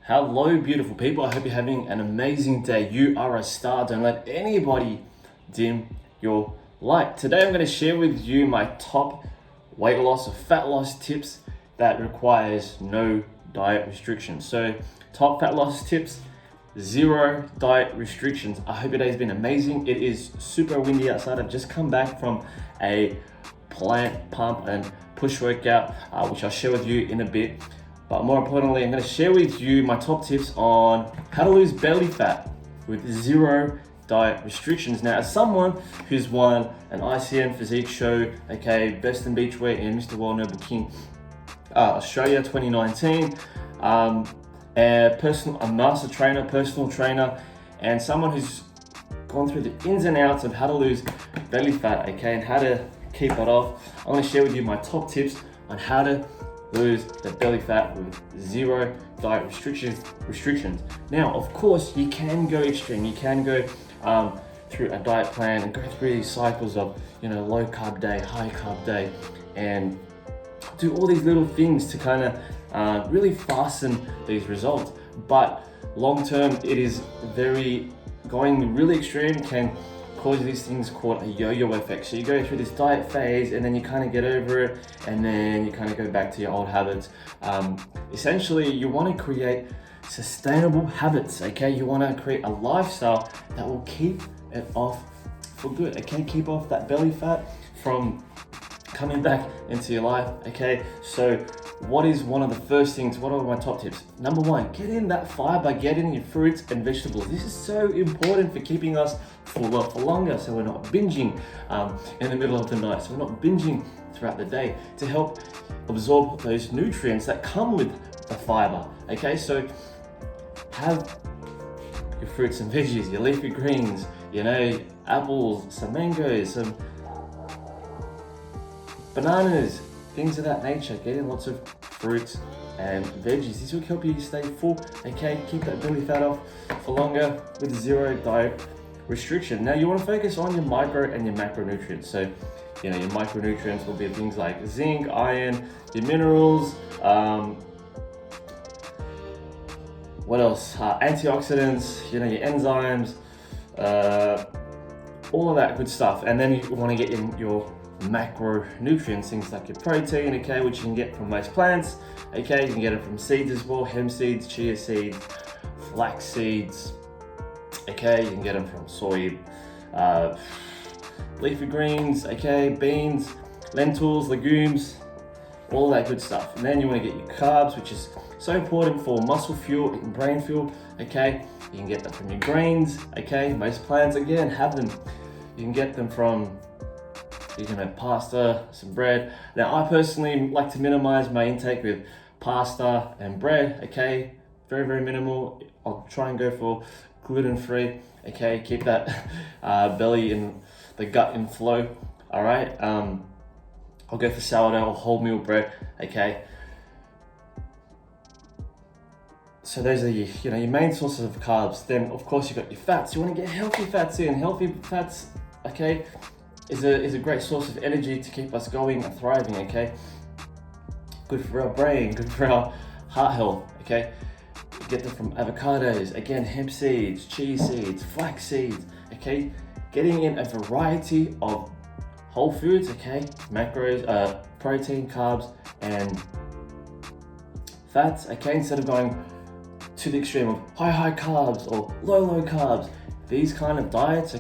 Hello, beautiful people. I hope you're having an amazing day. You are a star. Don't let anybody dim your light. Today, I'm going to share with you my top weight loss or fat loss tips that requires no diet restrictions. So, top fat loss tips, 0 diet restrictions. I hope your day has been amazing. It is super windy outside. I've just come back from a plant pump and push workout, which I'll share with you in a bit. But more importantly, I'm going to share with you my top tips on how to lose belly fat with 0 diet restrictions. Now, as someone who's won an ICN physique show, best in beachwear in Mr. World Noble King Australia 2019, a master trainer, personal trainer, and someone who's gone through the ins and outs of how to lose belly fat, and how to keep it off, I'm going to share with you my top tips on how to lose the belly fat with 0 diet restrictions. Now, of course, you can go extreme. You can go through a diet plan and go through these cycles of, low carb day, high carb day, and do all these little things to kind of really fasten these results. But long term, it is going really extreme can cause these things called a yo-yo effect. So you go through this diet phase and then you kind of get over it and then you kind of go back to your old habits. Essentially, you want to create sustainable habits, You want to create a lifestyle that will keep it off for good, Keep off that belly fat from coming back into your life, So what is one of the first things? What are my top tips? Number 1, get in that fiber, get in your fruits and vegetables. This is so important for keeping us fuller for longer, so we're not binging in the middle of the night, so we're not binging throughout the day, to help absorb those nutrients that come with the fiber, So have your fruits and veggies, your leafy greens, apples, some mangoes, some bananas, things of that nature. Get in lots of fruits and veggies. This will help you stay full, Keep that belly fat off for longer with 0 diet restriction. Now, you want to focus on your micro and your macronutrients. So, your micronutrients will be things like zinc, iron, your minerals, what else? Antioxidants, your enzymes, all of that good stuff. And then you want to get in your macronutrients, things like your protein, which you can get from most plants, you can get it from seeds as well, hemp seeds, chia seeds, flax seeds, you can get them from soy, leafy greens, beans, lentils, legumes, all that good stuff. And then you want to get your carbs, which is so important for muscle fuel and brain fuel, you can get them from your grains, most plants, again, have them. You can get them from pasta, some bread. Now, I personally like to minimize my intake with pasta and bread, very, very minimal. I'll try and go for gluten-free, keep that belly and the gut in flow, all right? I'll go for sourdough or wholemeal bread, So those are your main sources of carbs. Then, of course, you've got your fats. You want to get healthy fats in. Healthy fats, is a great source of energy to keep us going and thriving, Good for our brain, good for our heart health, Get them from avocados, again, hemp seeds, chia seeds, flax seeds, Getting in a variety of whole foods, Macros, protein, carbs, and fats, Instead of going to the extreme of high carbs or low carbs. These kind of diets,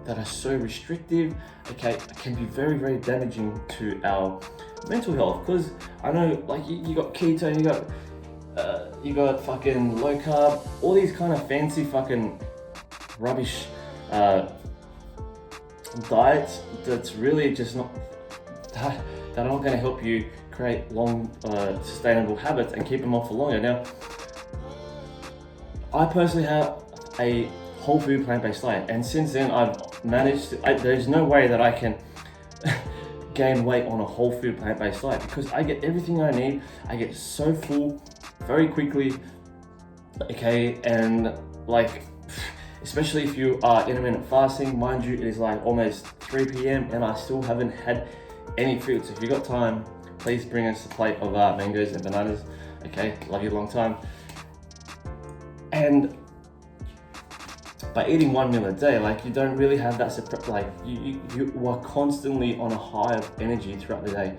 that are so restrictive, can be very, very damaging to our mental health. Because I know, you got keto, you got fucking low carb, all these kind of fancy fucking rubbish diets that's really just not that are not going to help you create long, sustainable habits and keep them off for longer. Now, I personally have a whole food plant-based diet, and since then I've managed there's no way that I can gain weight on a whole food plant-based diet, because I get everything I need. I get so full very quickly, and especially if you are intermittent fasting, mind you, it is almost 3 p.m. and I still haven't had any food. So if you've got time, please bring us a plate of mangoes and bananas, love you a long time. And by eating 1 meal a day, like you don't really have that separate, like you are constantly on a high of energy throughout the day.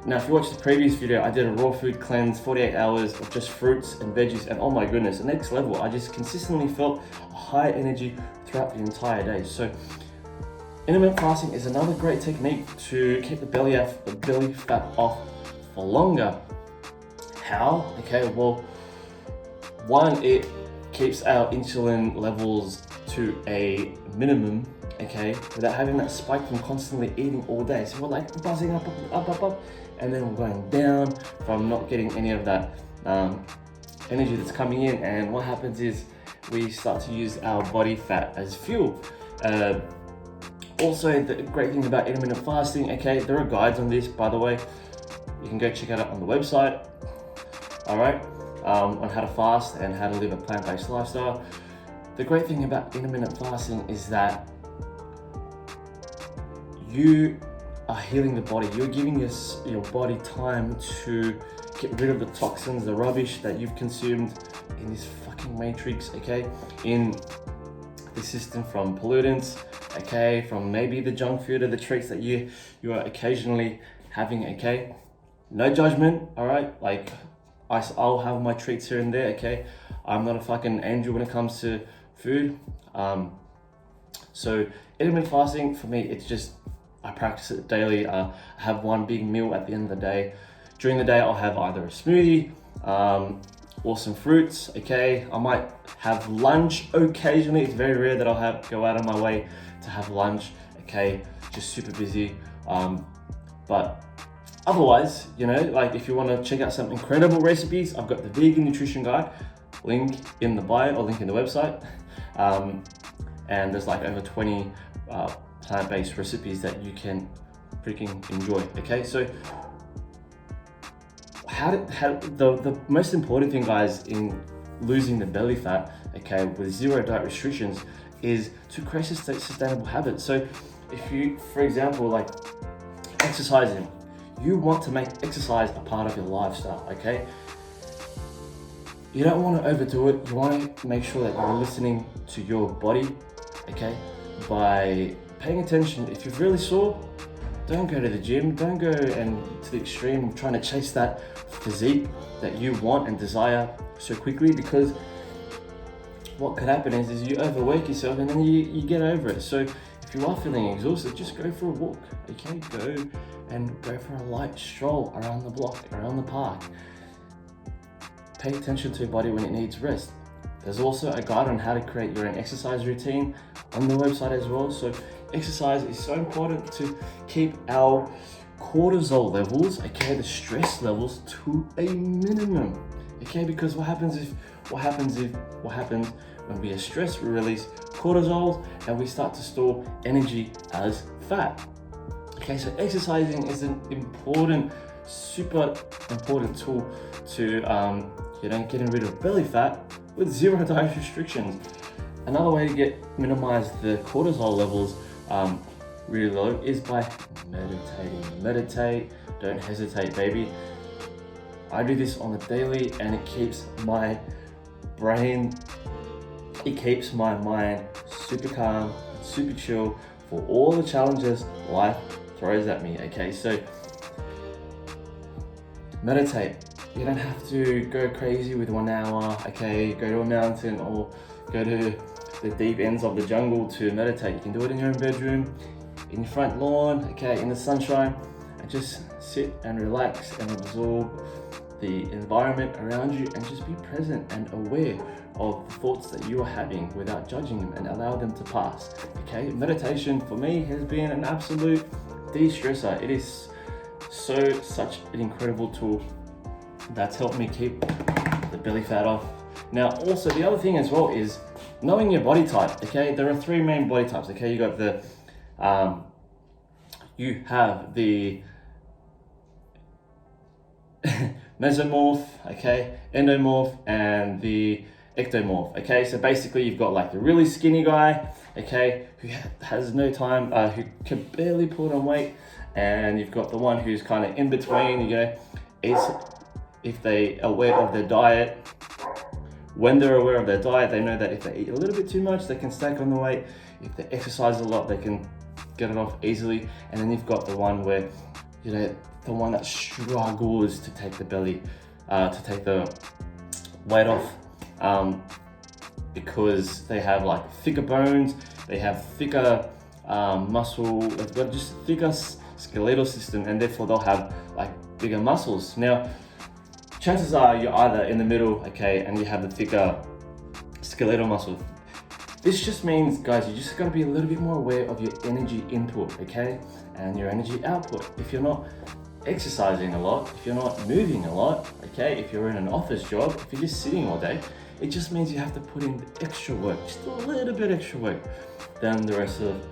Now, if you watch the previous video, I did a raw food cleanse, 48 hours of just fruits and veggies, and oh my goodness, the next level, I just consistently felt high energy throughout the entire day. So intermittent fasting is another great technique to keep the belly fat off for longer. How? Okay, well, one, it keeps our insulin levels to a minimum, okay, without having that spike from constantly eating all day. So we're like buzzing up, and then we're going down from not getting any of that energy that's coming in. And what happens is we start to use our body fat as fuel. Also, the great thing about intermittent fasting, okay, there are guides on this, by the way. You can go check it out on the website, all right, on how to fast and how to live a plant-based lifestyle. The great thing about intermittent fasting is that you are healing the body. You're giving your body time to get rid of the toxins, the rubbish that you've consumed in this fucking matrix, okay, in the system, from pollutants, okay, from maybe the junk food or the treats that you are occasionally having, okay. No judgment, all right? Like, I'll have my treats here and there, okay? I'm not a fucking angel when it comes to food. So intermittent fasting, for me, it's just, I practice it daily. I have one big meal at the end of the day. During the day, I'll have either a smoothie or some fruits, okay? I might have lunch occasionally. It's very rare that I'll go out of my way to have lunch, okay? Just super busy. But otherwise, you know, like if you want to check out some incredible recipes, I've got the Vegan Nutrition Guide, link in the bio or link in the website. And there's like over 20 plant-based recipes that you can freaking enjoy, okay? So the most important thing, guys, in losing the belly fat, okay, with zero diet restrictions, is to create a sustainable habit. So if you, for example, like exercising, you want to make exercise a part of your lifestyle, okay? You don't want to overdo it. You want to make sure that you're listening to your body, okay? By paying attention. If you're really sore, don't go to the gym. Don't go to the extreme trying to chase that physique that you want and desire so quickly, because what could happen is you overwork yourself and then you get over it. So if you are feeling exhausted, just go for a walk, okay? Go for a light stroll around the block, around the park. Pay attention to your body when it needs rest. There's also a guide on how to create your own exercise routine on the website as well. So exercise is so important to keep our cortisol levels, okay, the stress levels, to a minimum, okay? Because what happens when we are stressed, we release cortisol and we start to store energy as fat. Okay, so exercising is an important, super important tool to getting rid of belly fat with zero diet restrictions. Another way to minimize the cortisol levels really low is by meditating. Meditate, don't hesitate, baby. I do this on the daily and it keeps my brain, it keeps my mind super calm, super chill for all the challenges life throws at me, okay? So meditate. You don't have to go crazy with 1 hour, okay? Go to a mountain or go to the deep ends of the jungle to meditate. You can do it in your own bedroom, in your front lawn, okay, in the sunshine, and just sit and relax and absorb the environment around you and just be present and aware of the thoughts that you are having without judging them and allow them to pass, okay? Meditation for me has been an absolute de-stressor. It is such an incredible tool that's helped me keep the belly fat off. Now, also the other thing as well is knowing your body type, okay? There are 3 main body types, okay? You got the, you have the mesomorph, okay? Endomorph, and the ectomorph, okay? So basically you've got like the really skinny guy, okay, who has no time, who can barely put on weight, and you've got the one who's kind of in between, you know, if they are aware of their diet, when they're aware of their diet, they know that if they eat a little bit too much, they can stack on the weight. If they exercise a lot, they can get it off easily. And then you've got the one where, you know, the one that struggles to take the belly, to take the weight off, because they have like thicker bones, they have thicker muscle, they've got just thicker skeletal system, and therefore they'll have like bigger muscles. Now, chances are you're either in the middle, okay, and you have the thicker skeletal muscle. This just means, guys, you just gotta be a little bit more aware of your energy input, okay, and your energy output. If you're not exercising a lot, if you're not moving a lot, okay, if you're in an office job, if you're just sitting all day, it just means you have to put in extra work, just a little bit extra work than the rest of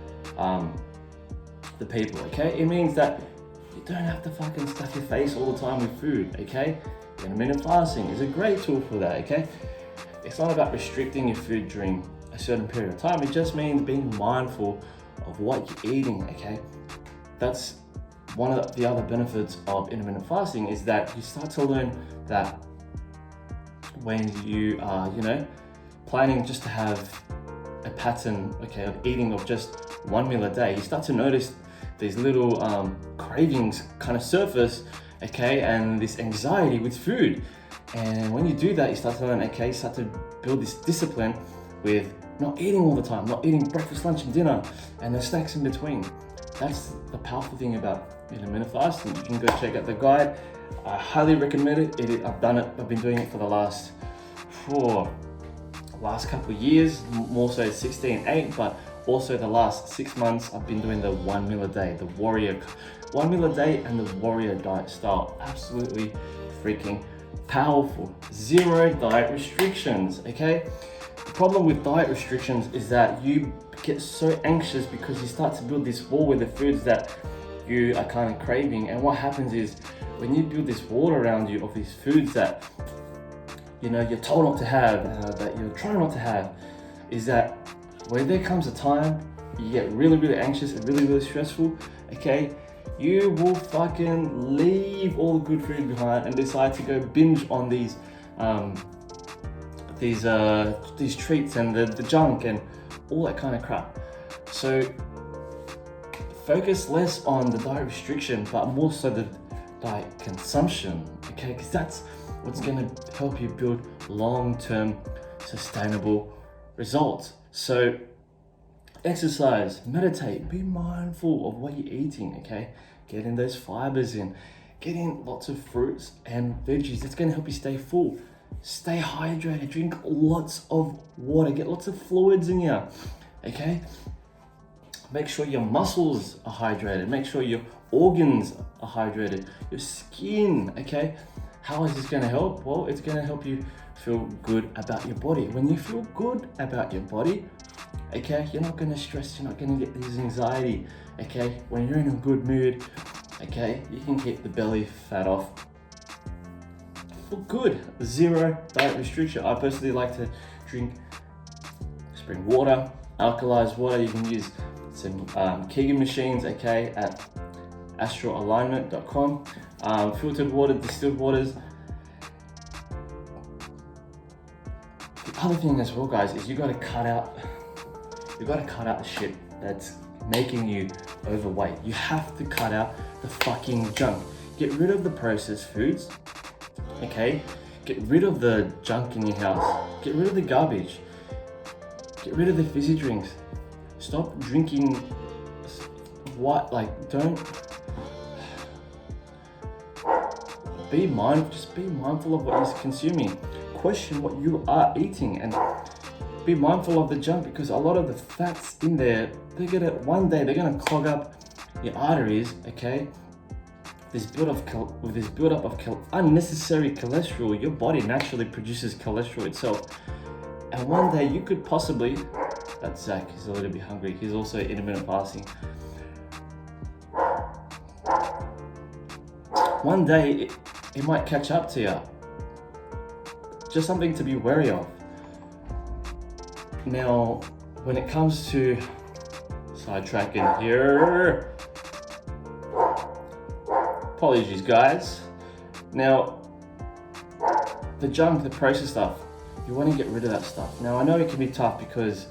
the people, okay? It means that you don't have to fucking stuff your face all the time with food, okay? Intermittent fasting is a great tool for that, okay? It's not about restricting your food during a certain period of time. It just means being mindful of what you're eating, okay? That's one of the other benefits of intermittent fasting, is that you start to learn that when you are, you know, planning just to have a pattern, okay, of eating of just one meal a day, you start to notice these little cravings kind of surface, okay, and this anxiety with food. And when you do that, you start to learn, okay, you start to build this discipline with not eating all the time, not eating breakfast, lunch, and dinner, and the snacks in between. That's the powerful thing about intermittent fasting. You can go check out the guide. I highly recommend it. I've done it. I've been doing it for the last couple of years, more so 16/8, but also the last 6 months I've been doing the 1 meal a day, the warrior 1 meal a day, and the warrior diet style. Absolutely freaking powerful. 0 diet restrictions, okay? The problem with diet restrictions is that you get so anxious because you start to build this wall with the foods that you are kind of craving. And what happens is, when you build this wall around you of these foods that, you know, you're told not to have, that you're trying not to have, is that when there comes a time you get really, really anxious and really, really stressful, okay, you will fucking leave all the good food behind and decide to go binge on these treats and the junk and all that kind of crap. So focus less on the diet restriction, but more so the diet consumption, okay? Because that's what's gonna help you build long-term sustainable results. So exercise, meditate, be mindful of what you're eating, okay? Getting those fibers in, getting lots of fruits and veggies. That's gonna help you stay full. Stay hydrated, drink lots of water, get lots of fluids in you, okay? Make sure your muscles are hydrated, make sure your organs are hydrated, your skin, okay? How is this gonna help? Well, it's gonna help you feel good about your body. When you feel good about your body, okay, you're not gonna stress, you're not gonna get this anxiety, okay? When you're in a good mood, okay, you can keep the belly fat off. Feel good. 0 diet restriction. I personally like to drink spring water, alkalized water. You can use some Keegan machines, okay, at astralalignment.com. Filtered water, distilled waters. The other thing as well, guys, is you gotta cut out the shit that's making you overweight. You have to cut out the fucking junk. Get rid of the processed foods, okay? Get rid of the junk in your house. Get rid of the garbage. Get rid of the fizzy drinks. Stop drinking don't be mindful. Just be mindful of what you're consuming. Question what you are eating and be mindful of the junk, because a lot of the fats in there, one day they're gonna clog up your arteries, okay? This build-up of unnecessary cholesterol. Your body naturally produces cholesterol itself, and one day you could possibly, that's Zach, he's a little bit hungry, he's also intermittent fasting. One day it might catch up to you. Just something to be wary of. Now, when it comes to sidetracking here, apologies guys. Now, the junk, the processed stuff, you want to get rid of that stuff. Now I know it can be tough because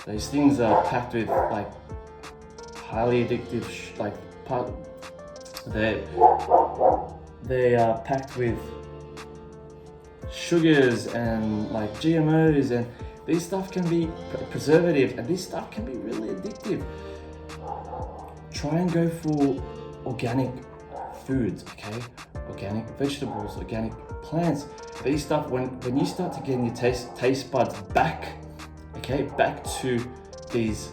those things are packed with like highly addictive, they are packed with sugars and like GMOs, and these stuff can be preservative, and this stuff can be really addictive. Try and go for organic foods, okay? Organic vegetables, organic plants. These stuff, when you start to get your taste buds back, okay, back to these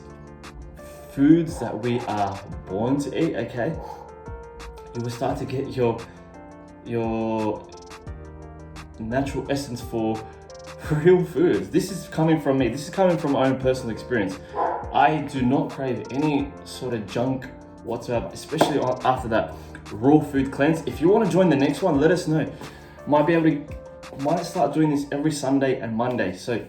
foods that we are born to eat, okay, you will start to get your natural essence for real foods. This is coming from me. This is coming from my own personal experience. I do not crave any sort of junk whatsoever, especially after that raw food cleanse. If you want to join the next one, let us know. Might start doing this every Sunday and Monday. So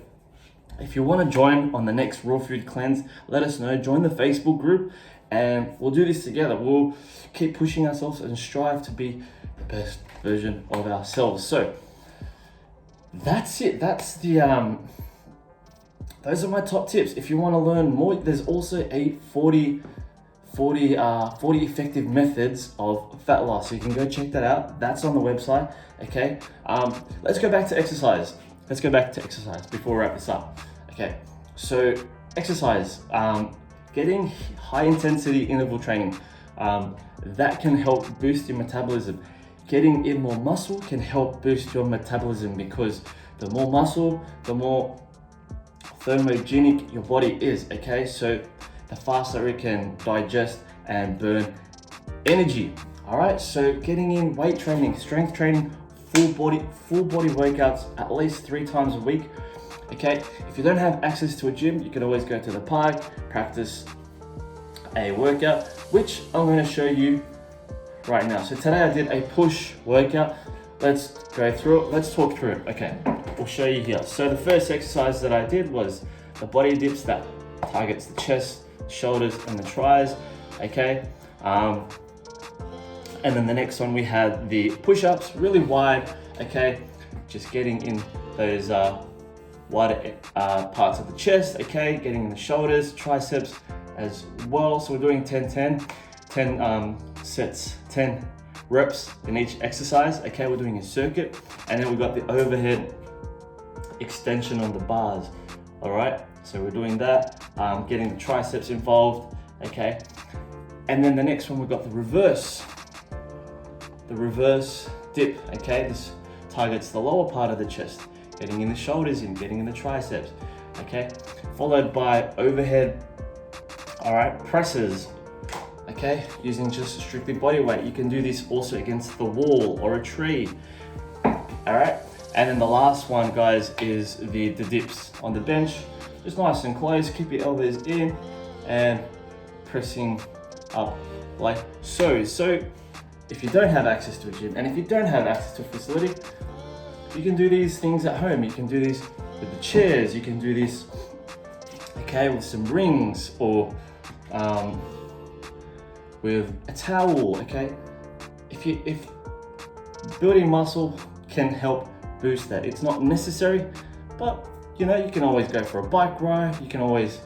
if you want to join on the next raw food cleanse, let us know. Join the Facebook group and we'll do this together. We'll keep pushing ourselves and strive to be the best version of ourselves. So that's it. That's the those are my top tips. If you want to learn more, there's also a 40 effective methods of fat loss. So you can go check that out. That's on the website. Okay. Let's go back to exercise. Let's go back to exercise before we wrap this up. Okay. So exercise, getting high intensity interval training, that can help boost your metabolism. Getting in more muscle can help boost your metabolism, because the more muscle, the more thermogenic your body is, okay? So the faster it can digest and burn energy, all right? So getting in weight training, strength training, full body workouts at least 3 times a week, okay? If you don't have access to a gym, you can always go to the park, practice a workout, which I'm gonna show you right now. So today I did a push workout. Let's go through it. Let's talk through it. Okay, we'll show you here. So the first exercise that I did was the body dips that targets the chest, shoulders, and the tris. Okay, and then the next one we had the push-ups, really wide. Okay, just getting in those wider parts of the chest. Okay, getting in the shoulders, triceps as well. So we're doing 10 sets, 10 reps in each exercise. Okay, we're doing a circuit, and then we've got the overhead extension on the bars. All right, so we're doing that, getting the triceps involved. Okay, and then the next one we've got the reverse dip. Okay, this targets the lower part of the chest, getting in the shoulders in, getting in the triceps. Okay, followed by overhead, all right, presses. Okay, using just strictly body weight. You can do this also against the wall or a tree. All right, and then the last one, guys, is the dips on the bench. Just nice and close, keep your elbows in and pressing up like so. So if you don't have access to a gym, and if you don't have access to a facility, you can do these things at home. You can do this with the chairs, you can do this, okay, with some rings, or with a towel. Okay, if building muscle can help boost that, it's not necessary, but you know, you can always go for a bike ride, you can always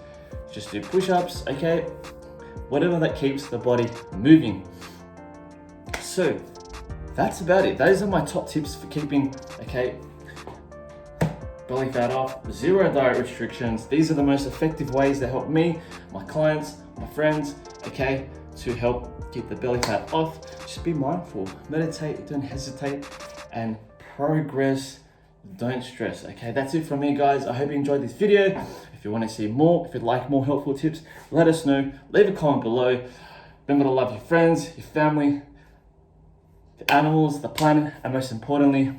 just do push-ups, okay, whatever that keeps the body moving. So that's about it. Those are my top tips for keeping, okay, belly fat off, 0 diet restrictions. These are the most effective ways that help me, my clients, my friends, okay, to help keep the belly fat off. Just be mindful, meditate, don't hesitate, and progress, don't stress. Okay, that's it from me, guys. I hope you enjoyed this video. If you want to see more, if you'd like more helpful tips, let us know. Leave a comment below. Remember to love your friends, your family, the animals, the planet, and most importantly,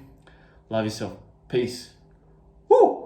love yourself. Peace. Woo!